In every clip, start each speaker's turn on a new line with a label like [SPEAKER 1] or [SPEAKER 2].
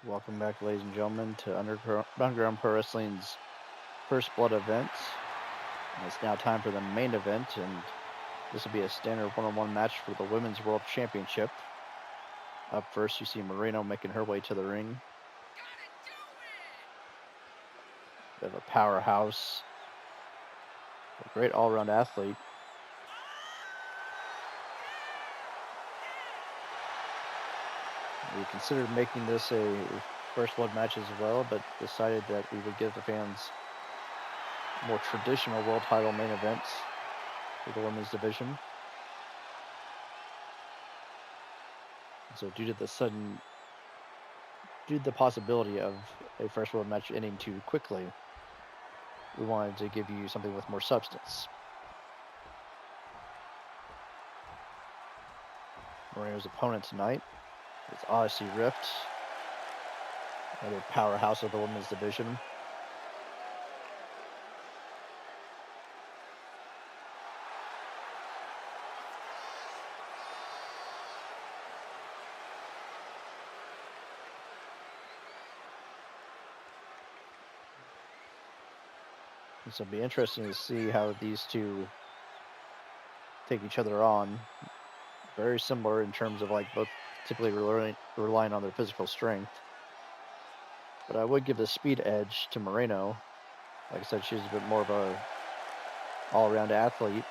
[SPEAKER 1] Welcome back, ladies and gentlemen, to Underground Pro Wrestling's First Blood event. And it's now time for the main event, and this will be a standard one-on-one match for the Women's World Championship. Up first, you see Moreno making her way to the ring. They have a powerhouse, a great all-around athlete. We considered making this a First Blood match as well, but decided that we would give the fans more traditional world title main events for the women's division. So due to the possibility of a First World match ending too quickly, we wanted to give you something with more substance. Moreno's opponent tonight is Odyssey Rift, another powerhouse of the women's division. So it'll be interesting to see how these two take each other on. Very similar in terms of both typically relying on their physical strength. But I would give the speed edge to Moreno. Like I said, she's a bit more of a all-around athlete.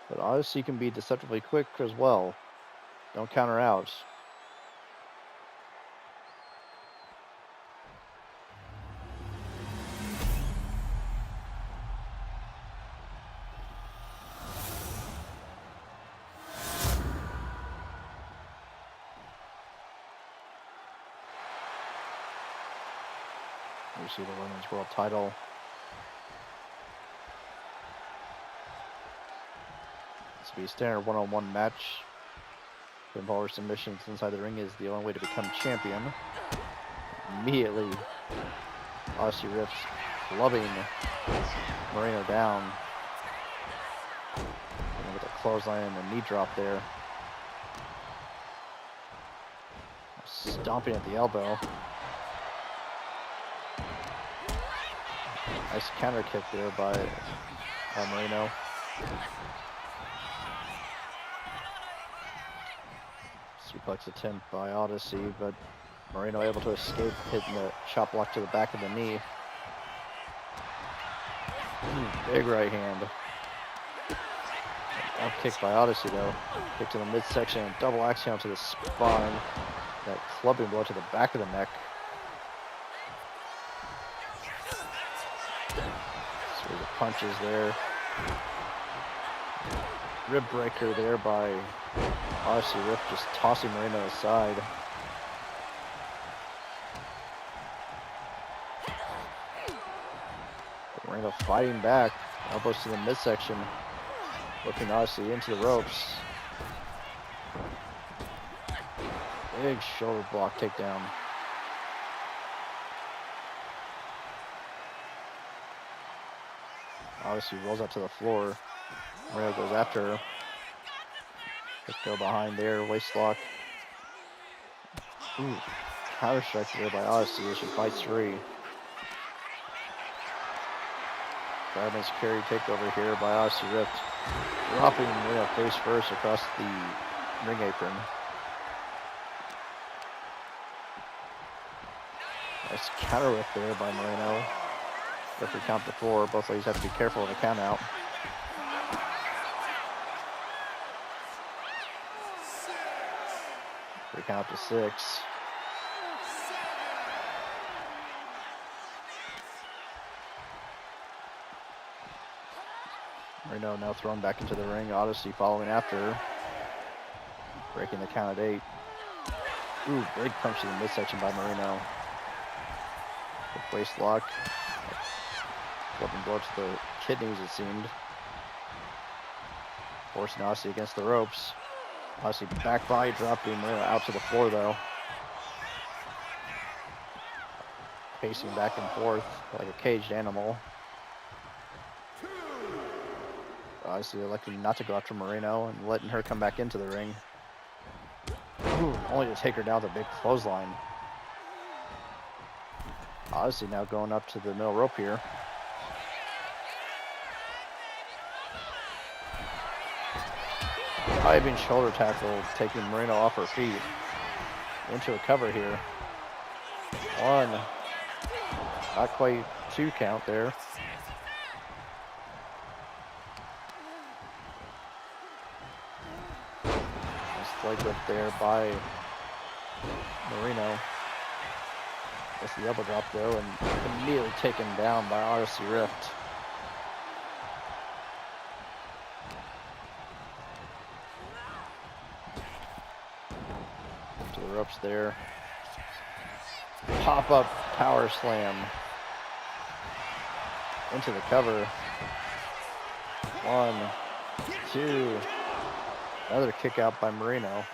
[SPEAKER 1] But Odyssey can be deceptively quick as well. Don't count her out. You see the women's world title. This will be a standard one-on-one match. Pinfall or submissions inside the ring is the only way to become champion. Immediately, Odyssey Rift clubbing Moreno down. And with a clothesline and a knee drop there. Stomping at the elbow. Nice counter kick there by Moreno. Suplex attempt by Odyssey, but Moreno able to escape, hitting the chop block to the back of the knee. Big right hand. Up kick by Odyssey though. Kick to the midsection and double axiom to the spine. That clubbing blow to the back of the neck. So the punches there. Rib breaker there by Odyssey Rift, just tossing Moreno aside. Moreno fighting back. Elbows to the midsection. Looking Odyssey into the ropes. Big shoulder block takedown. Odyssey rolls out to the floor. Moreno goes after her. Let's go behind there, waist lock. Ooh, counter strike there by Odyssey as she fights free. Fireman's carry takeover here by Odyssey Rift. Dropping Moreno face first across the ring apron. Nice counter whip there by Moreno. Referee count to 4. Both ladies have to be careful of the count out. We count to 6. Moreno now thrown back into the ring. Odyssey following after her. Breaking the count at 8. Ooh, big punch to the midsection by Moreno. With waist lock. Flipping blow to the kidneys, it seemed. Forcing Odyssey against the ropes. Odyssey back body dropping Moreno out to the floor though. Pacing back and forth like a caged animal. Odyssey electing not to go after Moreno and letting her come back into the ring. Ooh, only to take her down with a big clothesline. Odyssey now going up to the middle rope here. Diving shoulder tackle, taking Moreno off her feet. Into a cover here. 1. Not quite 2 count there. Nice leg whip there by Moreno. That's the elbow drop though, and immediately taken down by Odyssey Rift. To the ropes there. Pop-up power slam. Into the cover. 1, 2. Another kick out by Moreno.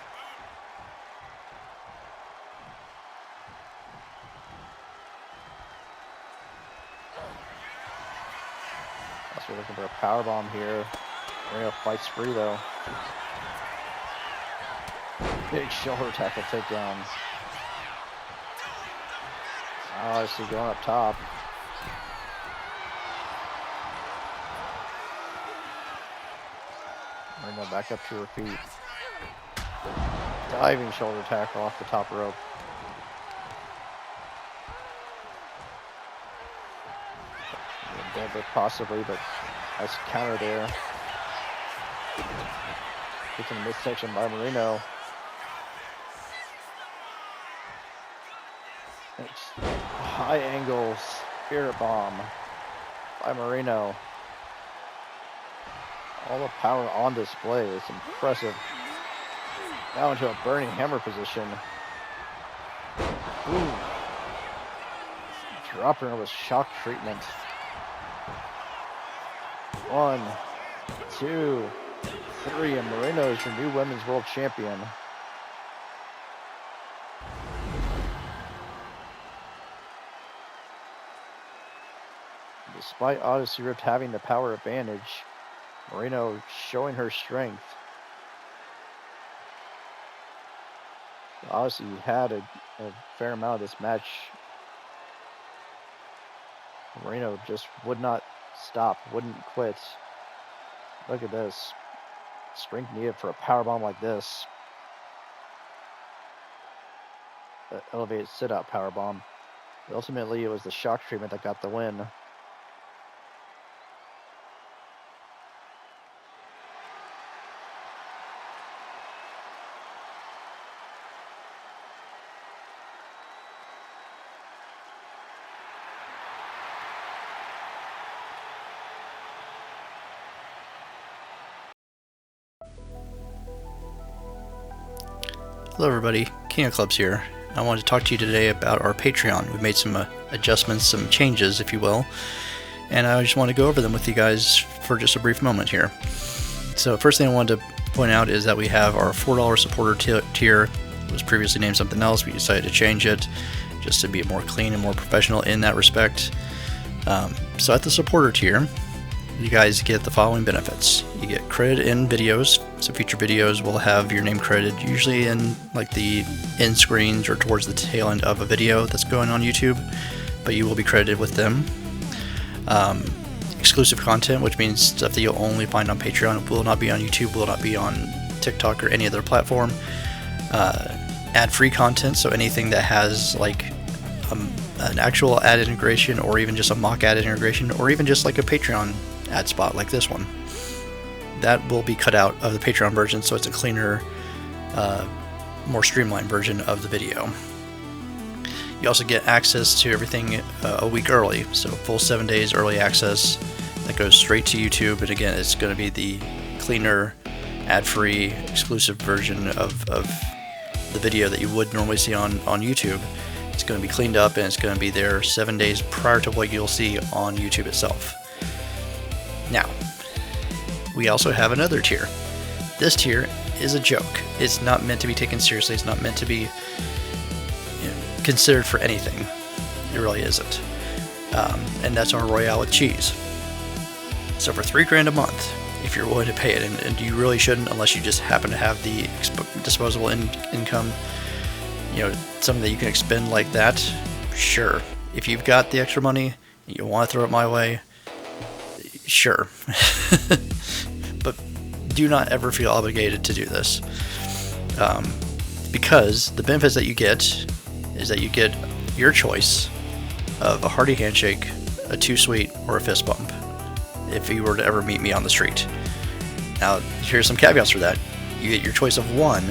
[SPEAKER 1] Also looking for a power bomb here. Moreno fights free though. Big shoulder tackle takedown. Odyssey going up top. Moreno back up to her feet. Diving shoulder tackle off the top rope. Deadlift possibly, but nice counter there. Gets in the midsection by Moreno. High angle spirit bomb by Moreno. All the power on display. It's impressive. Now into a burning hammer position. Ooh. Dropping her with shock treatment. 1, 2, 3, and Moreno is your new women's world champion. Despite Odyssey Rift having the power advantage, Moreno showing her strength. Odyssey had a fair amount of this match. Moreno just would not stop, wouldn't quit. Look at this. Strength needed for a powerbomb like this. The elevated sit-out powerbomb. Ultimately, it was the shock treatment that got the win.
[SPEAKER 2] Hello everybody, King of Clubs here. I wanted to talk to you today about our Patreon. We've made some adjustments, some changes if you will, and I just want to go over them with you guys for just a brief moment here. So first thing I wanted to point out is that we have our $4 supporter tier. It was previously named something else. We decided to change it just to be more clean and more professional in that respect. So at the supporter tier, you guys get the following benefits. You get credit in videos, so future videos will have your name credited, usually in like the end screens or towards the tail end of a video that's going on YouTube, but you will be credited with them. Exclusive content, which means stuff that you'll only find on Patreon, will not be on YouTube, will not be on TikTok or any other platform. Ad-free content, so anything that has like an actual ad integration, or even just a mock ad integration, or even just like a Patreon ad spot like this one, that will be cut out of the Patreon version, so it's a cleaner, more streamlined version of the video. You also get access to everything a week early, so full 7 days early access that goes straight to YouTube, and again, it's going to be the cleaner, ad-free, exclusive version of the video that you would normally see on YouTube. It's going to be cleaned up, and it's going to be there 7 days prior to what you'll see on YouTube itself. Now, we also have another tier. This tier is a joke. It's not meant to be taken seriously. It's not meant to be considered for anything. It really isn't. And that's our Royale with cheese. So for $3 grand a month, if you're willing to pay it, and you really shouldn't unless you just happen to have the disposable income, something that you can expend like that. Sure, if you've got the extra money and you want to throw it my way, sure. But do not ever feel obligated to do this, because the benefits that you get is that you get your choice of a hearty handshake, a too sweet, or a fist bump if you were to ever meet me on the street. Now, here's some caveats for that. You get your choice of one,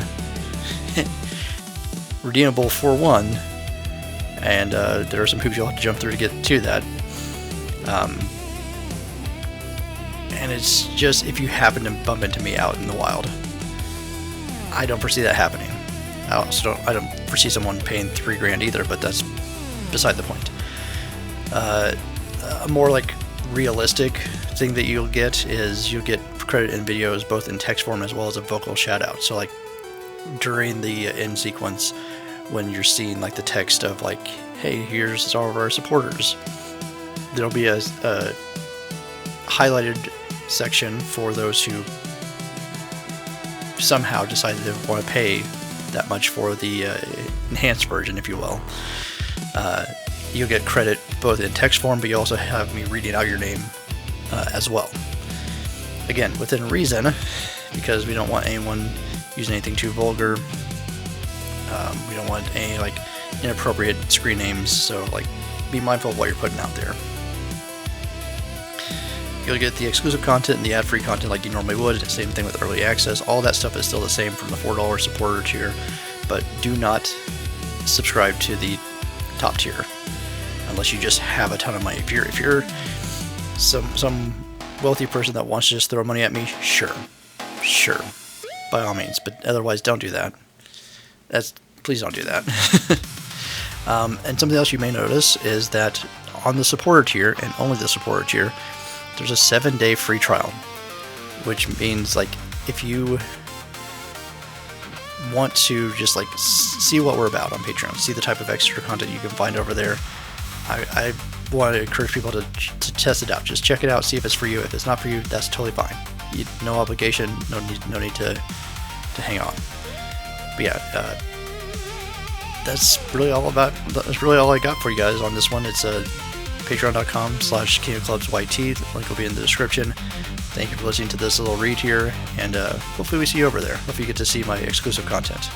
[SPEAKER 2] redeemable for one, and there are some hoops you'll have to jump through to get to that. And it's just if you happen to bump into me out in the wild. I don't foresee that happening. I don't foresee someone paying $3,000 either, but that's beside the point. A more like realistic thing that you'll get is you'll get credit in videos both in text form as well as a vocal shout out. So like during the end sequence, when you're seeing like the text of like, hey, here's all of our supporters, there'll be a highlighted section for those who somehow decided to want to pay that much for the enhanced version, if you will. You'll get credit both in text form, but you also have me reading out your name as well. Again, within reason, because we don't want anyone using anything too vulgar. We don't want any like inappropriate screen names, so like be mindful of what you're putting out there. You'll get the exclusive content and the ad-free content like you normally would. Same thing with early access. All that stuff is still the same from the $4 supporter tier, but do not subscribe to the top tier unless you just have a ton of money. If you're some wealthy person that wants to just throw money at me, sure, by all means. But otherwise, don't do that. Please don't do that. And something else you may notice is that on the supporter tier, and only the supporter tier, there's a 7-day free trial, which means like if you want to just like see what we're about on Patreon, see the type of extra content you can find over there, I want to encourage people to test it out. Just check it out, see if it's for you. If it's not for you, that's totally fine. No obligation, no need to hang on. But yeah, that's really all I got for you guys on this one. It's patreon.com/KingofClubsYT. The link will be in the description. Thank you for listening to this little read here, and hopefully we see you over there. Hopefully you get to see my exclusive content.